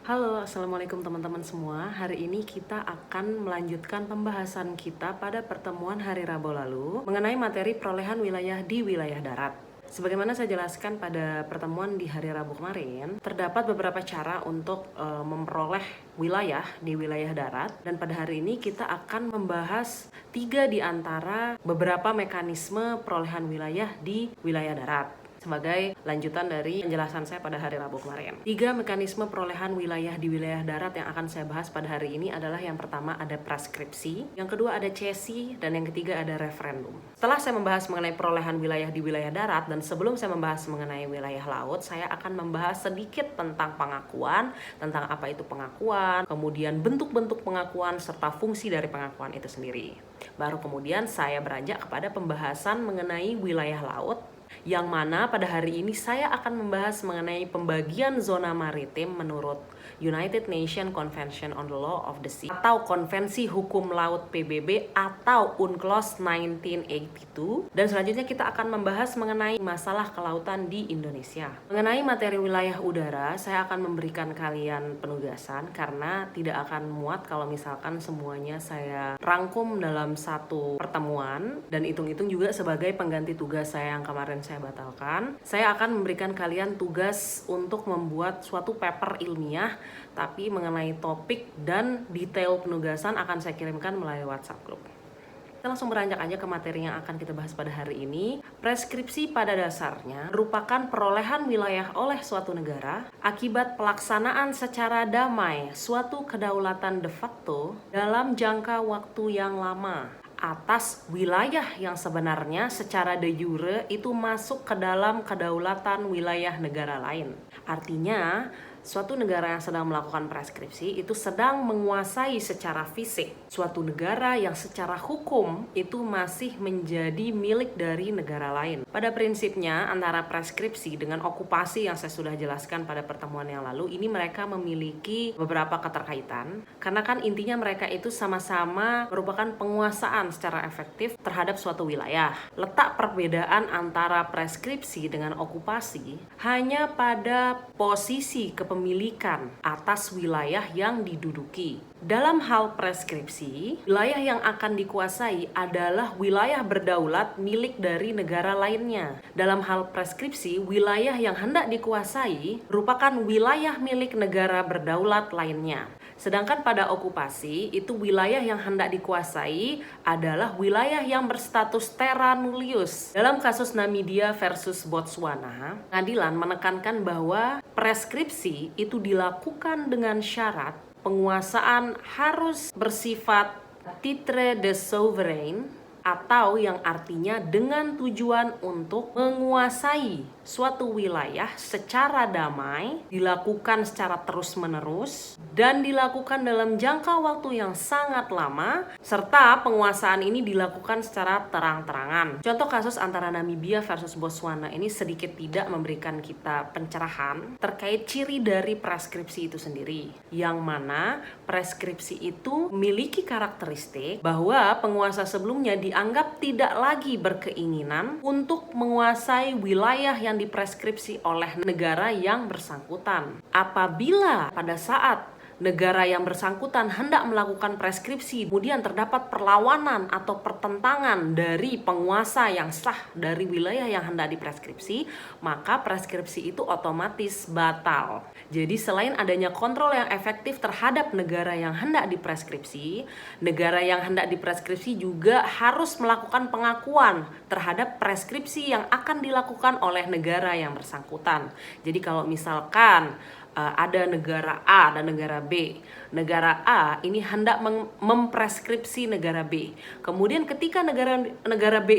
Halo, Assalamualaikum teman-teman semua. Hari ini kita akan melanjutkan pembahasan kita pada pertemuan hari Rabu lalu mengenai materi perolehan wilayah di wilayah darat. Sebagaimana saya jelaskan pada pertemuan di hari Rabu kemarin, terdapat beberapa cara untuk memperoleh wilayah di wilayah darat, dan pada hari ini kita akan membahas 3 di antara beberapa mekanisme perolehan wilayah di wilayah darat sebagai lanjutan dari penjelasan saya pada hari Rabu kemarin. 3 mekanisme perolehan wilayah di wilayah darat yang akan saya bahas pada hari ini adalah yang pertama ada preskripsi, yang kedua ada cesi, dan yang ketiga ada referendum. Setelah saya membahas mengenai perolehan wilayah di wilayah darat, dan sebelum saya membahas mengenai wilayah laut, saya akan membahas sedikit tentang pengakuan, tentang apa itu pengakuan, kemudian bentuk-bentuk pengakuan, serta fungsi dari pengakuan itu sendiri. Baru kemudian saya beranjak kepada pembahasan mengenai wilayah laut, yang mana pada hari ini saya akan membahas mengenai pembagian zona maritim menurut United Nations Convention on the Law of the Sea atau Konvensi Hukum Laut PBB atau UNCLOS 1982, dan selanjutnya kita akan membahas mengenai masalah kelautan di Indonesia. Mengenai materi wilayah udara, saya akan memberikan kalian penugasan karena tidak akan muat kalau misalkan semuanya saya rangkum dalam satu pertemuan, dan hitung-hitung juga sebagai pengganti tugas saya yang kemarin saya batalkan. Saya akan memberikan kalian tugas untuk membuat suatu paper ilmiah, tapi mengenai topik dan detail penugasan akan saya kirimkan melalui WhatsApp group. Kita langsung beranjak aja ke materi yang akan kita bahas pada hari ini. Preskripsi pada dasarnya merupakan perolehan wilayah oleh suatu negara akibat pelaksanaan secara damai suatu kedaulatan de facto dalam jangka waktu yang lama atas wilayah yang sebenarnya secara de jure itu masuk ke dalam kedaulatan wilayah negara lain. Artinya, suatu negara yang sedang melakukan preskripsi itu sedang menguasai secara fisik suatu negara yang secara hukum itu masih menjadi milik dari negara lain. Pada prinsipnya, antara preskripsi dengan okupasi yang saya sudah jelaskan pada pertemuan yang lalu, ini mereka memiliki beberapa keterkaitan, karena kan intinya mereka itu sama-sama merupakan penguasaan secara efektif terhadap suatu wilayah. Letak perbedaan antara preskripsi dengan okupasi hanya pada posisi kepemilikan atas wilayah yang diduduki. Dalam hal preskripsi, wilayah yang akan dikuasai adalah wilayah berdaulat milik dari negara lainnya. Dalam hal preskripsi, wilayah yang hendak dikuasai merupakan wilayah milik negara berdaulat lainnya. Sedangkan pada okupasi, itu wilayah yang hendak dikuasai adalah wilayah yang berstatus terra nullius. Dalam kasus Namibia versus Botswana, pengadilan menekankan bahwa preskripsi itu dilakukan dengan syarat penguasaan harus bersifat titre de souverain, atau yang artinya dengan tujuan untuk menguasai suatu wilayah secara damai, dilakukan secara terus-menerus, dan dilakukan dalam jangka waktu yang sangat lama, serta penguasaan ini dilakukan secara terang-terangan. Contoh kasus antara Namibia versus Botswana ini sedikit tidak memberikan kita pencerahan terkait ciri dari preskripsi itu sendiri, yang mana preskripsi itu memiliki karakteristik bahwa penguasa sebelumnya dianggap tidak lagi berkeinginan untuk menguasai wilayah yang dipreskripsi oleh negara yang bersangkutan. Apabila pada saat negara yang bersangkutan hendak melakukan preskripsi, kemudian terdapat perlawanan atau pertentangan dari penguasa yang sah dari wilayah yang hendak dipreskripsi, maka preskripsi itu otomatis batal. Jadi selain adanya kontrol yang efektif terhadap negara yang hendak dipreskripsi, negara yang hendak dipreskripsi juga harus melakukan pengakuan terhadap preskripsi yang akan dilakukan oleh negara yang bersangkutan. Jadi kalau misalkan ada negara A dan negara B. Negara A ini hendak mempreskripsi negara B. Kemudian ketika negara B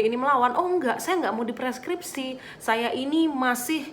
ini melawan, oh enggak, saya enggak mau dipreskripsi. Saya ini masih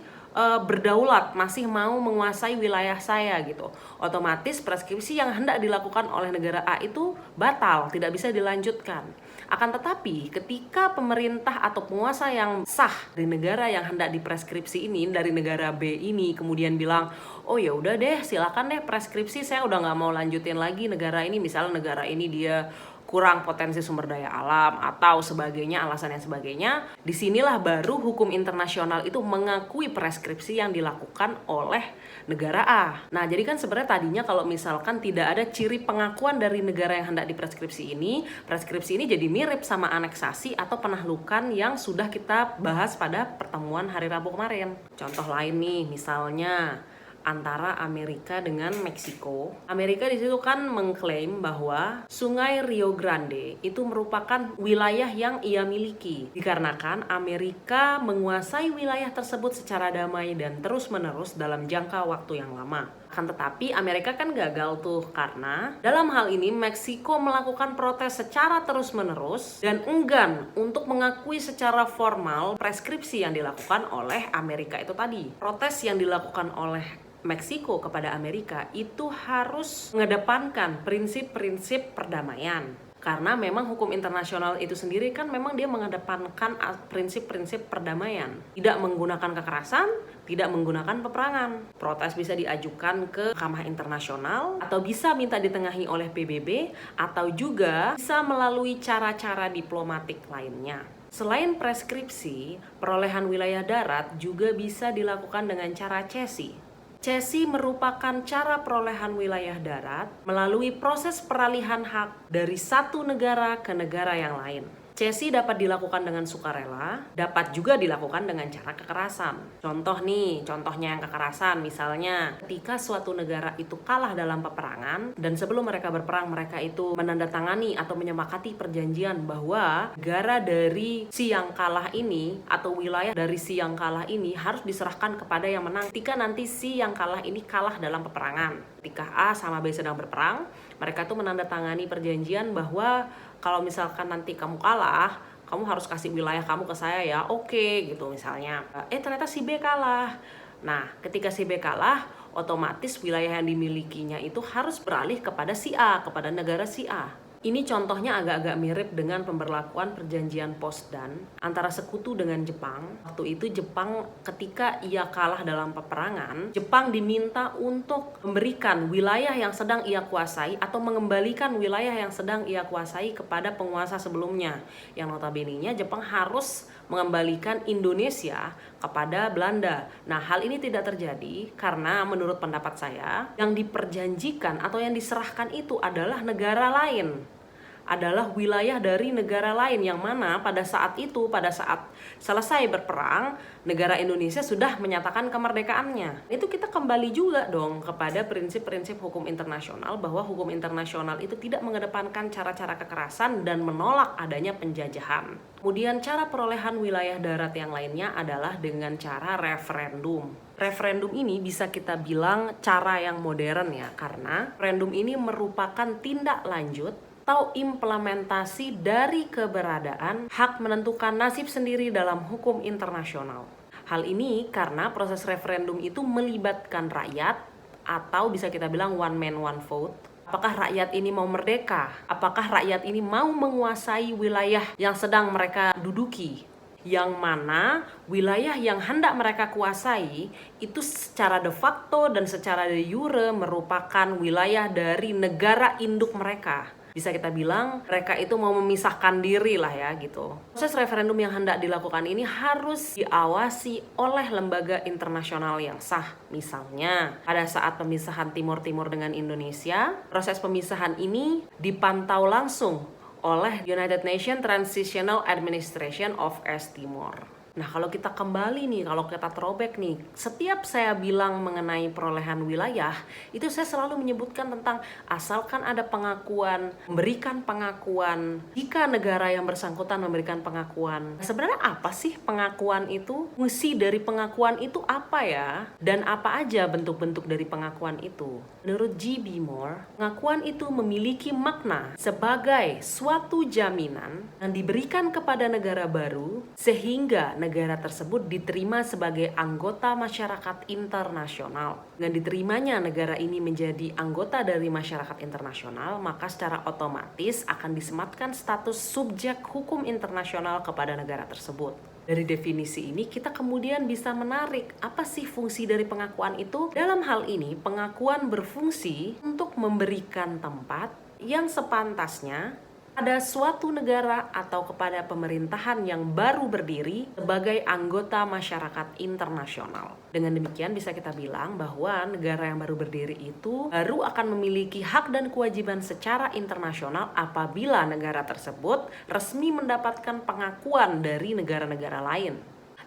berdaulat, masih mau menguasai wilayah saya gitu. Otomatis preskripsi yang hendak dilakukan oleh negara A itu batal, tidak bisa dilanjutkan. Akan tetapi ketika pemerintah atau penguasa yang sah dari negara yang hendak dipreskripsi ini, dari negara B ini, kemudian bilang, oh ya udah deh, silakan deh preskripsi, saya udah nggak mau lanjutin lagi negara ini. Misalnya negara ini dia kurang potensi sumber daya alam atau sebagainya, alasan yang sebagainya, disinilah baru hukum internasional itu mengakui preskripsi yang dilakukan oleh negara A. Nah, jadi kan sebenarnya tadinya kalau misalkan tidak ada ciri pengakuan dari negara yang hendak dipreskripsi ini, preskripsi ini jadi mirip sama aneksasi atau penahlukan yang sudah kita bahas pada pertemuan hari Rabu kemarin. Contoh lain nih, misalnya antara Amerika dengan Meksiko. Amerika di situ kan mengklaim bahwa Sungai Rio Grande itu merupakan wilayah yang ia miliki. Dikarenakan Amerika menguasai wilayah tersebut secara damai dan terus-menerus dalam jangka waktu yang lama. Akan tetapi Amerika kan gagal tuh karena dalam hal ini Meksiko melakukan protes secara terus-menerus dan enggan untuk mengakui secara formal preskripsi yang dilakukan oleh Amerika itu tadi. Protes yang dilakukan oleh Meksiko kepada Amerika itu harus mengedepankan prinsip-prinsip perdamaian. Karena memang hukum internasional itu sendiri kan memang dia mengedepankan prinsip-prinsip perdamaian. Tidak menggunakan kekerasan, tidak menggunakan peperangan. Protes bisa diajukan ke Mahkamah Internasional atau bisa minta ditengahi oleh PBB atau juga bisa melalui cara-cara diplomatik lainnya. Selain preskripsi, perolehan wilayah darat juga bisa dilakukan dengan cara cesi. Cesi merupakan cara perolehan wilayah darat melalui proses peralihan hak dari satu negara ke negara yang lain. Cesi dapat dilakukan dengan sukarela, dapat juga dilakukan dengan cara kekerasan. Contohnya yang kekerasan, misalnya ketika suatu negara itu kalah dalam peperangan dan sebelum mereka berperang mereka itu menandatangani atau menyepakati perjanjian bahwa negara dari si yang kalah ini atau wilayah dari si yang kalah ini harus diserahkan kepada yang menang ketika nanti si yang kalah ini kalah dalam peperangan. Ketika A sama B sedang berperang, mereka tuh menandatangani perjanjian bahwa kalau misalkan nanti kamu kalah, kamu harus kasih wilayah kamu ke saya ya, oke gitu misalnya. Ternyata si B kalah. Nah, ketika si B kalah, otomatis wilayah yang dimilikinya itu harus beralih kepada si A, kepada negara si A. Ini contohnya agak-agak mirip dengan pemberlakuan perjanjian Potsdam antara sekutu dengan Jepang. Waktu itu Jepang ketika ia kalah dalam peperangan, Jepang diminta untuk memberikan wilayah yang sedang ia kuasai atau mengembalikan wilayah yang sedang ia kuasai kepada penguasa sebelumnya. Yang notabene-nya Jepang harus mengembalikan Indonesia kepada Belanda. Nah, hal ini tidak terjadi karena menurut pendapat saya, yang diperjanjikan atau yang diserahkan itu adalah negara lain. Adalah wilayah dari negara lain yang mana pada saat selesai berperang, negara Indonesia sudah menyatakan kemerdekaannya. Itu kita kembali juga dong kepada prinsip-prinsip hukum internasional bahwa hukum internasional itu tidak mengedepankan cara-cara kekerasan dan menolak adanya penjajahan. Kemudian cara perolehan wilayah darat yang lainnya adalah dengan cara referendum. Referendum ini bisa kita bilang cara yang modern ya, karena referendum ini merupakan tindak lanjut atau implementasi dari keberadaan hak menentukan nasib sendiri dalam hukum internasional. Hal ini karena proses referendum itu melibatkan rakyat atau bisa kita bilang one man one vote. Apakah rakyat ini mau merdeka? Apakah rakyat ini mau menguasai wilayah yang sedang mereka duduki? Yang mana wilayah yang hendak mereka kuasai itu secara de facto dan secara de jure merupakan wilayah dari negara induk mereka. Bisa kita bilang mereka itu mau memisahkan diri lah ya gitu. Proses referendum yang hendak dilakukan ini harus diawasi oleh lembaga internasional yang sah. Misalnya pada saat pemisahan Timur Timur dengan Indonesia, proses pemisahan ini dipantau langsung oleh United Nations Transitional Administration of East Timor. Nah, kalau kita kembali nih, kalau kita throwback nih, setiap saya bilang mengenai perolehan wilayah, itu saya selalu menyebutkan tentang asalkan ada pengakuan, memberikan pengakuan, jika negara yang bersangkutan memberikan pengakuan. Sebenarnya apa sih pengakuan itu? Fungsi dari pengakuan itu apa ya? Dan apa aja bentuk-bentuk dari pengakuan itu? Menurut G.B. Moore, pengakuan itu memiliki makna sebagai suatu jaminan yang diberikan kepada negara baru sehingga negara tersebut diterima sebagai anggota masyarakat internasional. Dengan diterimanya negara ini menjadi anggota dari masyarakat internasional, maka secara otomatis akan disematkan status subjek hukum internasional kepada negara tersebut. Dari definisi ini kita kemudian bisa menarik apa sih fungsi dari pengakuan itu? Dalam hal ini pengakuan berfungsi untuk memberikan tempat yang sepantasnya ada suatu negara atau kepada pemerintahan yang baru berdiri sebagai anggota masyarakat internasional. Dengan demikian bisa kita bilang bahwa negara yang baru berdiri itu baru akan memiliki hak dan kewajiban secara internasional apabila negara tersebut resmi mendapatkan pengakuan dari negara-negara lain.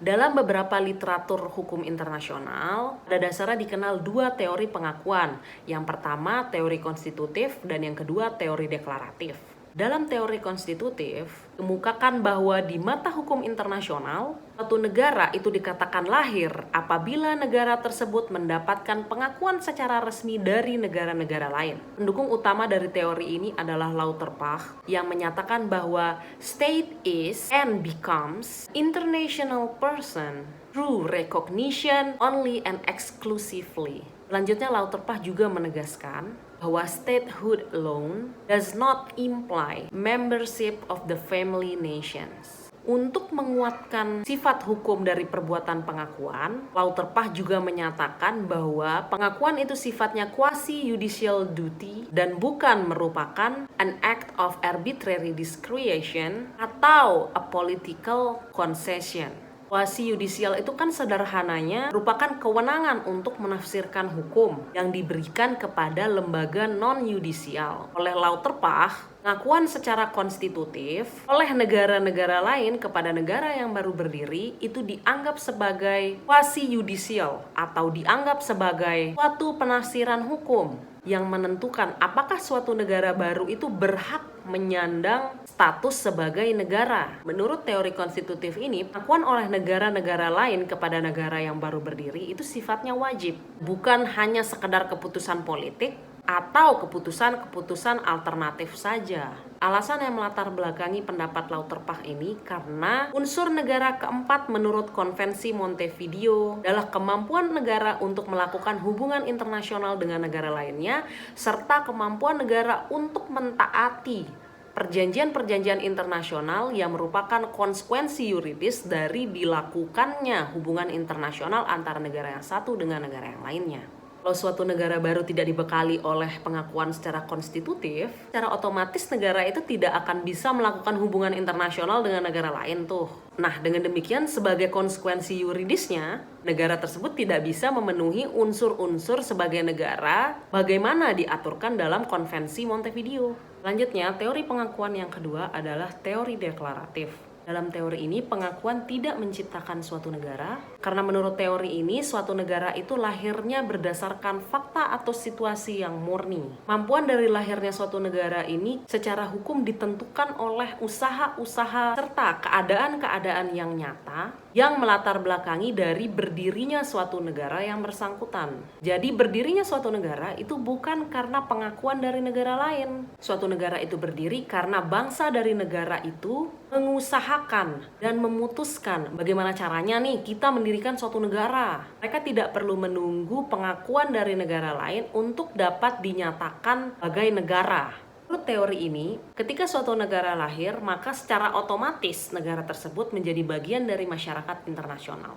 Dalam beberapa literatur hukum internasional, pada dasarnya dikenal dua teori pengakuan. Yang pertama teori konstitutif dan yang kedua teori deklaratif. Dalam teori konstitutif, kemukakan bahwa di mata hukum internasional, suatu negara itu dikatakan lahir apabila negara tersebut mendapatkan pengakuan secara resmi dari negara-negara lain. Pendukung utama dari teori ini adalah Lauterbach yang menyatakan bahwa state is and becomes international person through recognition only and exclusively. Selanjutnya Lauterbach juga menegaskan bahwa statehood alone does not imply membership of the family nations. Untuk menguatkan sifat hukum dari perbuatan pengakuan, Lauterbach juga menyatakan bahwa pengakuan itu sifatnya quasi-judicial duty dan bukan merupakan an act of arbitrary discretion atau a political concession. Quasi-judicial itu kan sederhananya merupakan kewenangan untuk menafsirkan hukum yang diberikan kepada lembaga non-yudisial. Oleh Lauterbach, pengakuan secara konstitutif oleh negara-negara lain kepada negara yang baru berdiri itu dianggap sebagai quasi-judicial atau dianggap sebagai suatu penafsiran hukum yang menentukan apakah suatu negara baru itu berhak menyandang status sebagai negara. Menurut teori konstitutif ini, pengakuan oleh negara-negara lain kepada negara yang baru berdiri itu sifatnya wajib, bukan hanya sekedar keputusan politik atau keputusan-keputusan alternatif saja. Alasan yang melatar belakangi pendapat Lauterbach ini karena unsur negara keempat menurut Konvensi Montevideo adalah kemampuan negara untuk melakukan hubungan internasional dengan negara lainnya serta kemampuan negara untuk mentaati perjanjian-perjanjian internasional yang merupakan konsekuensi yuridis dari dilakukannya hubungan internasional antara negara yang satu dengan negara yang lainnya. Kalau suatu negara baru tidak dibekali oleh pengakuan secara konstitutif, secara otomatis negara itu tidak akan bisa melakukan hubungan internasional dengan negara lain tuh. Nah, dengan demikian sebagai konsekuensi yuridisnya, negara tersebut tidak bisa memenuhi unsur-unsur sebagai negara bagaimana diaturkan dalam Konvensi Montevideo. Selanjutnya, teori pengakuan yang kedua adalah teori deklaratif. Dalam teori ini, pengakuan tidak menciptakan suatu negara, karena menurut teori ini, suatu negara itu lahirnya berdasarkan fakta atau situasi yang murni. Kemampuan dari lahirnya suatu negara ini secara hukum ditentukan oleh usaha-usaha serta keadaan-keadaan yang nyata yang melatar belakangi dari berdirinya suatu negara yang bersangkutan. Jadi berdirinya suatu negara itu bukan karena pengakuan dari negara lain. Suatu negara itu berdiri karena bangsa dari negara itu mengusahakan dan memutuskan bagaimana caranya nih kita mendirikan suatu negara. Mereka tidak perlu menunggu pengakuan dari negara lain untuk dapat dinyatakan sebagai negara. Menurut teori ini, ketika suatu negara lahir, maka secara otomatis negara tersebut menjadi bagian dari masyarakat internasional.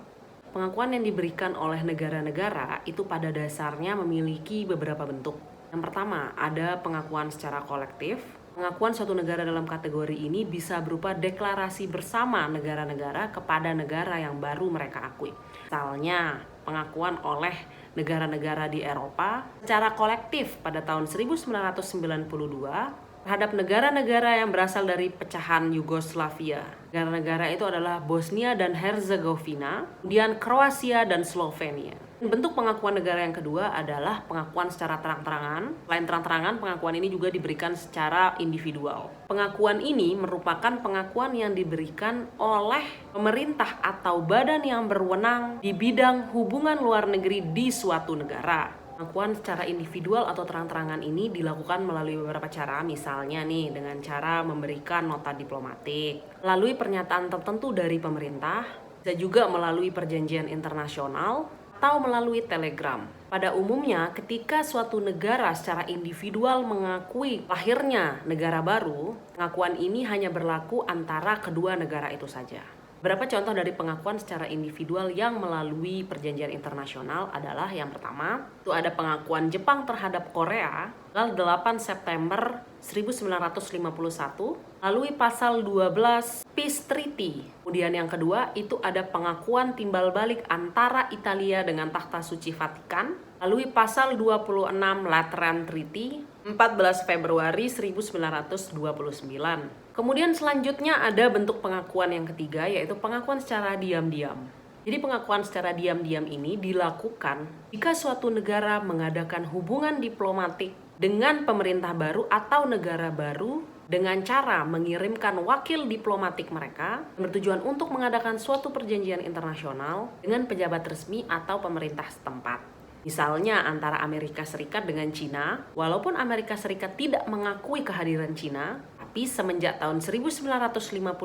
Pengakuan yang diberikan oleh negara-negara itu pada dasarnya memiliki beberapa bentuk. Yang pertama, ada pengakuan secara kolektif. Pengakuan suatu negara dalam kategori ini bisa berupa deklarasi bersama negara-negara kepada negara yang baru mereka akui. Misalnya, pengakuan oleh negara-negara di Eropa secara kolektif pada tahun 1992 terhadap negara-negara yang berasal dari pecahan Yugoslavia. Negara-negara itu adalah Bosnia dan Herzegovina, kemudian Kroasia dan Slovenia. Bentuk pengakuan negara yang kedua adalah pengakuan secara terang-terangan. Selain terang-terangan, pengakuan ini juga diberikan secara individual. Pengakuan ini merupakan pengakuan yang diberikan oleh pemerintah atau badan yang berwenang di bidang hubungan luar negeri di suatu negara. Pengakuan secara individual atau terang-terangan ini dilakukan melalui beberapa cara, misalnya nih dengan cara memberikan nota diplomatik, melalui pernyataan tertentu dari pemerintah, bisa juga melalui perjanjian internasional, atau melalui telegram. Pada umumnya, ketika suatu negara secara individual mengakui lahirnya negara baru, pengakuan ini hanya berlaku antara kedua negara itu saja. Beberapa contoh dari pengakuan secara individual yang melalui perjanjian internasional adalah yang pertama, itu ada pengakuan Jepang terhadap Korea tanggal 8 September 1951 melalui pasal 12 Peace Treaty. Kemudian yang kedua, itu ada pengakuan timbal balik antara Italia dengan Takhta Suci Vatikan melalui pasal 26 Lateran Treaty 14 Februari 1929. Kemudian selanjutnya ada bentuk pengakuan yang ketiga, yaitu pengakuan secara diam-diam. Jadi pengakuan secara diam-diam ini dilakukan jika suatu negara mengadakan hubungan diplomatik dengan pemerintah baru atau negara baru dengan cara mengirimkan wakil diplomatik mereka bertujuan untuk mengadakan suatu perjanjian internasional dengan pejabat resmi atau pemerintah setempat. Misalnya antara Amerika Serikat dengan Cina, walaupun Amerika Serikat tidak mengakui kehadiran Cina, tapi semenjak tahun 1955,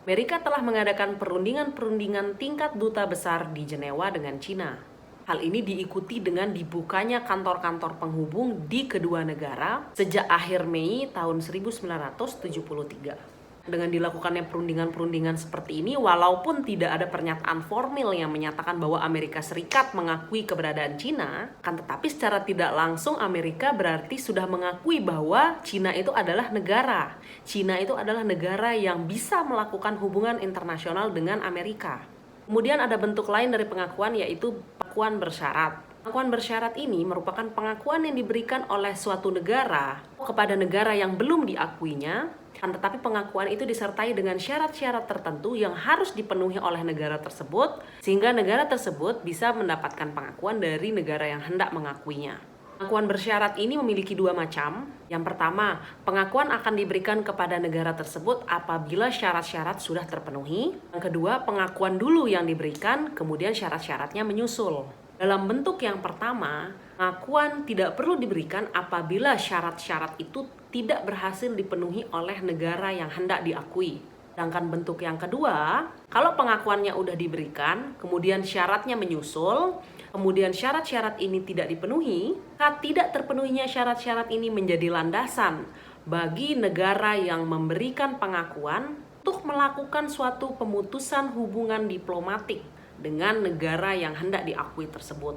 Amerika telah mengadakan perundingan-perundingan tingkat duta besar di Jenewa dengan Cina. Hal ini diikuti dengan dibukanya kantor-kantor penghubung di kedua negara sejak akhir Mei tahun 1973. Dengan dilakukannya perundingan-perundingan seperti ini, walaupun tidak ada pernyataan formal yang menyatakan bahwa Amerika Serikat mengakui keberadaan Cina, kan tetapi secara tidak langsung Amerika berarti sudah mengakui bahwa Cina itu adalah negara. Cina itu adalah negara yang bisa melakukan hubungan internasional dengan Amerika. Kemudian ada bentuk lain dari pengakuan, yaitu pengakuan bersyarat. Pengakuan bersyarat ini merupakan pengakuan yang diberikan oleh suatu negara kepada negara yang belum diakuinya, tetapi pengakuan itu disertai dengan syarat-syarat tertentu yang harus dipenuhi oleh negara tersebut, sehingga negara tersebut bisa mendapatkan pengakuan dari negara yang hendak mengakuinya. Pengakuan bersyarat ini memiliki dua macam. Yang pertama, pengakuan akan diberikan kepada negara tersebut apabila syarat-syarat sudah terpenuhi. Yang kedua, pengakuan dulu yang diberikan, kemudian syarat-syaratnya menyusul. Dalam bentuk yang pertama, pengakuan tidak perlu diberikan apabila syarat-syarat itu tidak berhasil dipenuhi oleh negara yang hendak diakui. Sedangkan bentuk yang kedua, kalau pengakuannya udah diberikan, kemudian syaratnya menyusul, kemudian syarat-syarat ini tidak dipenuhi, maka tidak terpenuhinya syarat-syarat ini menjadi landasan bagi negara yang memberikan pengakuan untuk melakukan suatu pemutusan hubungan diplomatik dengan negara yang hendak diakui tersebut.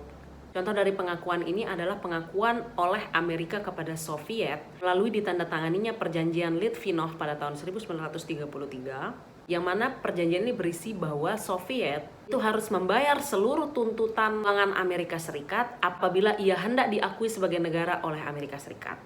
Contoh dari pengakuan ini adalah pengakuan oleh Amerika kepada Soviet melalui ditandatanganinya perjanjian Litvinov pada tahun 1933, yang mana perjanjian ini berisi bahwa Soviet itu harus membayar seluruh tuntutan tangan Amerika Serikat apabila ia hendak diakui sebagai negara oleh Amerika Serikat.